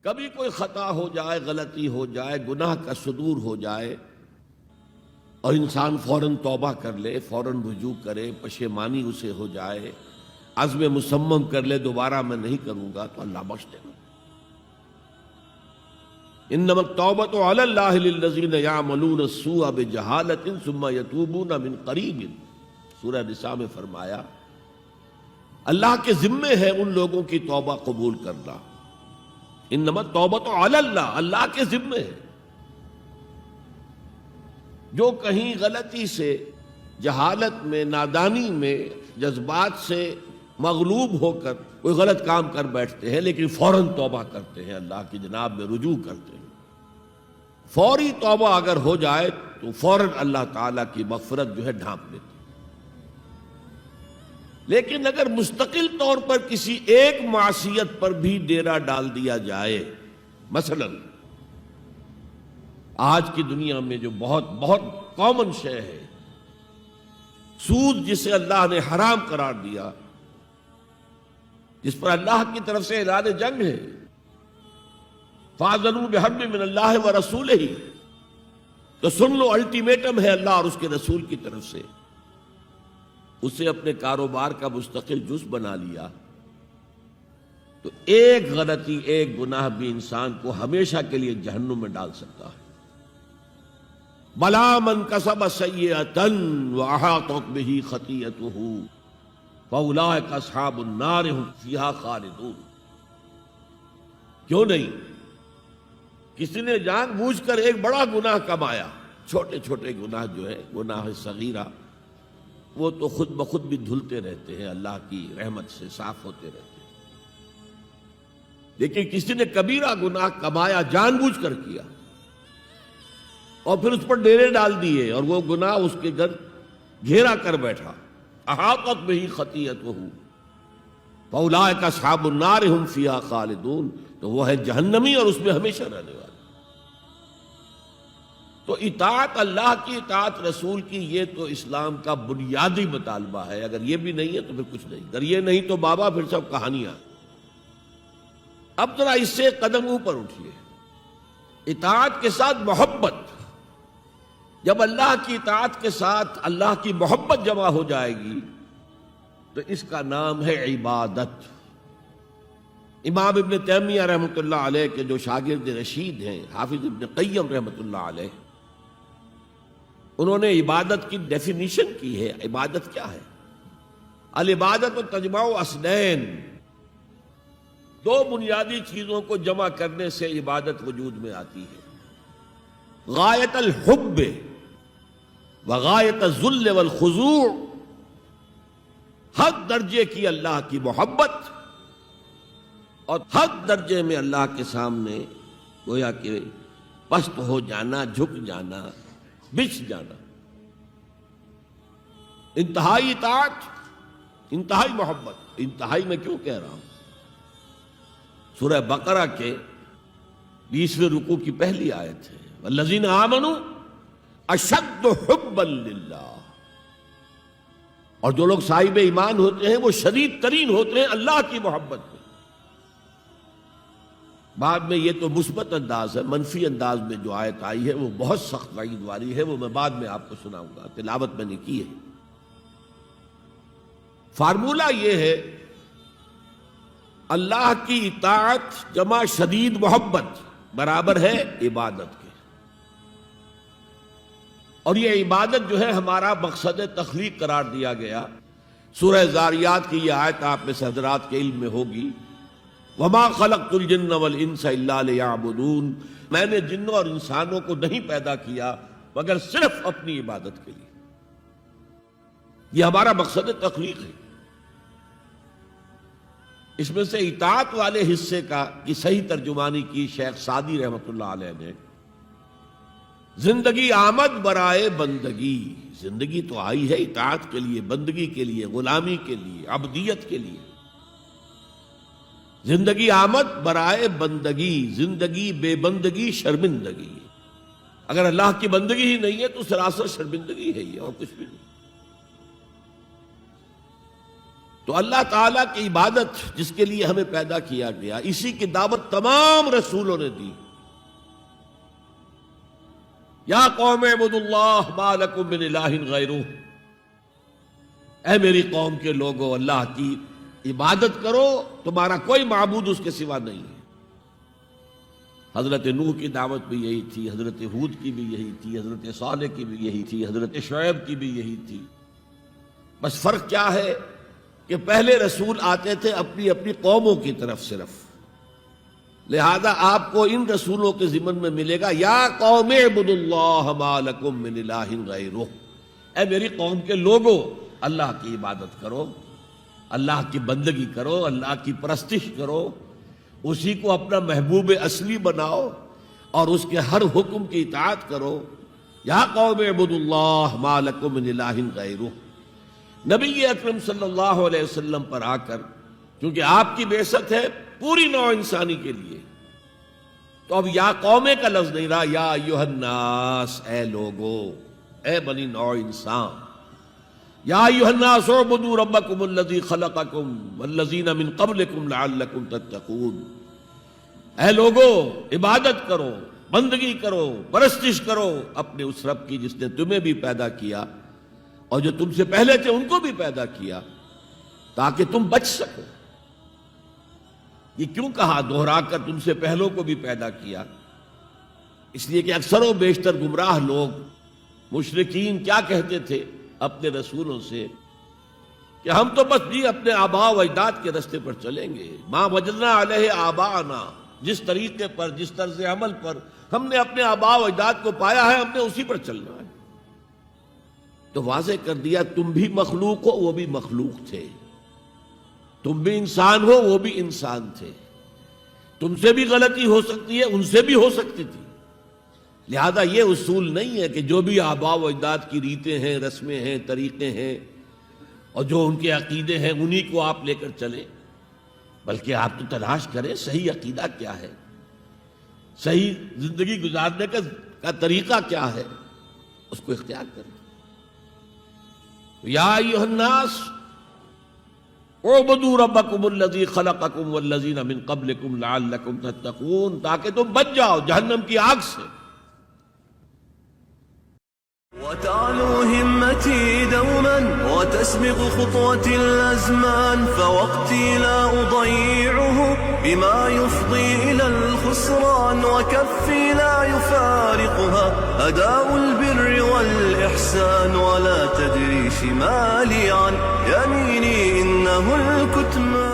کبھی کوئی خطا ہو جائے، غلطی ہو جائے، گناہ کا صدور ہو جائے اور انسان فوراً توبہ کر لے، فوراً رجوع کرے، پشیمانی اسے ہو جائے، عزم مصمم کر لے دوبارہ میں نہیں کروں گا، تو اللہ بخش دے گا۔ انما التوبۃ علی اللہ للذین یعملون السوء بجہالۃ ثم یتوبون من قریب، سورہ نساء میں فرمایا اللہ کے ذمے ہے ان لوگوں کی توبہ قبول کرنا۔ انما التوبۃ علی اللہ، اللہ کے ذمے ہے۔ جو کہیں غلطی سے، جہالت میں، نادانی میں، جذبات سے مغلوب ہو کر کوئی غلط کام کر بیٹھتے ہیں لیکن فوراً توبہ کرتے ہیں، اللہ کی جناب میں رجوع کرتے ہیں، فوری توبہ اگر ہو جائے تو فوراً اللہ تعالیٰ کی مغفرت جو ہے ڈھانپ لیتی۔ لیکن اگر مستقل طور پر کسی ایک معصیت پر بھی ڈیرا ڈال دیا جائے، مثلا آج کی دنیا میں جو بہت بہت کامن شے ہے، سود جسے اللہ نے حرام قرار دیا، جس پر اللہ کی طرف سے اعلان جنگ ہے، فَأَذَنُوا بِحَرْبٍ مِّنَ اللَّهِ وَرَسُولِهِ، تو سن لو، الٹیمیٹم ہے اللہ اور اس کے رسول کی طرف سے۔ اسے اپنے کاروبار کا مستقل جز بنا لیا تو ایک غلطی، ایک گناہ بھی انسان کو ہمیشہ کے لیے جہنم میں ڈال سکتا ہے۔ بَلَا مَنْ كَسَبَ سَيِّئَةً وَأَحَاطَتْ بِهِ خَطِيئَتُهُ فَأُولَٰئِكَ أَصْحَابُ النَّارِ هُمْ فِيهَا خَالِدُونَ۔ کیوں نہیں؟ کسی نے جان بوجھ کر ایک بڑا گناہ کمایا، چھوٹے چھوٹے گناہ جو ہے، گناہ صغیرہ، وہ تو خود بخود بھی دھلتے رہتے ہیں، اللہ کی رحمت سے صاف ہوتے رہتے ہیں۔ لیکن کسی نے کبیرہ گناہ کمایا، جان بوجھ کر کیا، اور پھر اس پر ڈیرے ڈال دیے اور وہ گناہ اس کے گھر گھیرا کر بیٹھا، احاطت بہ خطیئتہ فاولئک اصحاب النار ہم فیہا خالدون، تو وہ ہے جہنمی اور اس میں ہمیشہ رہنے والا۔ تو اطاعت اللہ کی، اطاعت رسول کی، یہ تو اسلام کا بنیادی مطالبہ ہے۔ اگر یہ بھی نہیں ہے تو پھر کچھ نہیں، اگر یہ نہیں تو بابا پھر سب کہانیاں۔ اب ذرا اس سے قدم اوپر اٹھیے، اطاعت کے ساتھ محبت۔ جب اللہ کی اطاعت کے ساتھ اللہ کی محبت جمع ہو جائے گی تو اس کا نام ہے عبادت۔ امام ابن تیمیہ رحمۃ اللہ علیہ کے جو شاگرد رشید ہیں، حافظ ابن قیم رحمۃ اللہ علیہ، انہوں نے عبادت کی ڈیفینیشن کی ہے۔ عبادت کیا ہے؟ العبادت تجمع اصلین، دو بنیادی چیزوں کو جمع کرنے سے عبادت وجود میں آتی ہے، غایت الحب وغایت الذل والخضوع، حد درجے کی اللہ کی محبت اور حد درجے میں اللہ کے سامنے گویا کہ پست ہو جانا، جھک جانا، بچھ جانا، انتہائی اطاعت، انتہائی محبت۔ انتہائی میں کیوں کہہ رہا ہوں؟ سورہ بقرہ کے 20ویں رکوع کی پہلی آیت ہے، والذین آمنوا اشد حبا للہ، اور جو لوگ صاحب ایمان ہوتے ہیں وہ شدید ترین ہوتے ہیں اللہ کی محبت میں۔ بعد میں یہ تو مثبت انداز ہے، منفی انداز میں جو آیت آئی ہے وہ بہت سخت وعید والی ہے، وہ میں بعد میں آپ کو سناؤں گا، تلاوت میں نے کی ہے۔ فارمولہ یہ ہے، اللہ کی اطاعت جمع شدید محبت برابر ہے عبادت کے، اور یہ عبادت جو ہے ہمارا مقصد تخلیق قرار دیا گیا۔ سورہ زاریات کی یہ آیت آپ میں سے حضرات کے علم میں ہوگی، وَمَا خَلَقْتُ الْجِنَّ وَالْإِنسَ إِلَّا لِيَعْبُدُونَ، میں نے جنوں اور انسانوں کو نہیں پیدا کیا مگر صرف اپنی عبادت کے لیے۔ یہ ہمارا مقصد تخلیق ہے۔ اس میں سے اطاعت والے حصے کی صحیح ترجمانی کی شیخ سعدی رحمۃ اللہ علیہ نے، زندگی آمد برائے بندگی، زندگی تو آئی ہے اطاعت کے لیے، بندگی کے لیے، غلامی کے لیے، عبدیت کے لیے۔ زندگی آمد برائے بندگی، زندگی بے بندگی شرمندگی۔ اگر اللہ کی بندگی ہی نہیں ہے تو سراسر شرمندگی ہے یہ، اور کچھ بھی نہیں۔ تو اللہ تعالیٰ کی عبادت جس کے لیے ہمیں پیدا کیا گیا، اسی کی دعوت تمام رسولوں نے دی. یا قوم اعبدوا اللہ ما لکم من الہ غیرہ، اے میری قوم کے لوگو اللہ کی عبادت کرو، تمہارا کوئی معبود اس کے سوا نہیں ہے. حضرت نوح کی دعوت بھی یہی تھی، حضرت ہود کی بھی یہی تھی، حضرت صالح کی بھی یہی تھی، حضرت شعیب کی بھی یہی تھی. بس فرق کیا ہے کہ پہلے رسول آتے تھے اپنی اپنی قوموں کی طرف صرف، لہذا آپ کو ان رسولوں کے ضمن میں ملے گا یا قوم اعبدوا اللہ ما لکم من الہ غیرہ، اے میری قوم کے لوگوں اللہ کی عبادت کرو، اللہ کی بندگی کرو، اللہ کی پرستش کرو، اسی کو اپنا محبوب اصلی بناؤ اور اس کے ہر حکم کی اطاعت کرو. یا قوم اعبدوا اللہ ما لکم من الہ غیرہ. نبی اکرم صلی اللہ علیہ وسلم پر آ کر، کیونکہ آپ کی بعثت ہے پوری نوع انسانی کے لیے، تو اب یا قومے کا لفظ نہیں رہا، یا ایھا الناس، اے لوگو، اے بنی نوع انسان. یا ایھا الناس اعبدوا ربکم الذی خلقکم والذین من قبلکم لعلکم تتقون. اے لوگو عبادت کرو، بندگی کرو، پرستش کرو اپنے اس رب کی جس نے تمہیں بھی پیدا کیا اور جو تم سے پہلے تھے ان کو بھی پیدا کیا تاکہ تم بچ سکو. یہ کیوں کہا دوہرا کر تم سے پہلوں کو بھی پیدا کیا؟ اس لیے کہ اکثر و بیشتر گمراہ لوگ مشرکین کیا کہتے تھے اپنے رسولوں سے کہ ہم تو بس جی اپنے آباء و اجداد کے رستے پر چلیں گے، ما وجدنا علیہ آباءنا، جس طریقے پر، جس طرز عمل پر ہم نے اپنے آباء و اجداد کو پایا ہے ہم نے اسی پر چلنا ہے. تو واضح کر دیا تم بھی مخلوق ہو، وہ بھی مخلوق تھے، تم بھی انسان ہو، وہ بھی انسان تھے، تم سے بھی غلطی ہو سکتی ہے، ان سے بھی ہو سکتی تھی. لہذا یہ اصول نہیں ہے کہ جو بھی آباء و اجداد کی ریتیں ہیں، رسمیں ہیں، طریقے ہیں اور جو ان کے عقیدے ہیں انہی کو آپ لے کر چلیں، بلکہ آپ تو تلاش کریں صحیح عقیدہ کیا ہے، صحیح زندگی گزارنے کا طریقہ کیا ہے، اس کو اختیار کریں. یا ایھا الناس اعبدوا ربکم الذی خلقکم والذین من قبلکم لعلکم تتقون، تاکہ تم بچ جاؤ جہنم کی آگ سے. وتعلو همتي دوما وتسبق خطوتي الأزمان، فوقتي لا أضيعه بما يفضي إلى الخسران، وكفي لا يفارقها أداء البر والإحسان، ولا تدري شمالي عن يميني إنه الكتمان.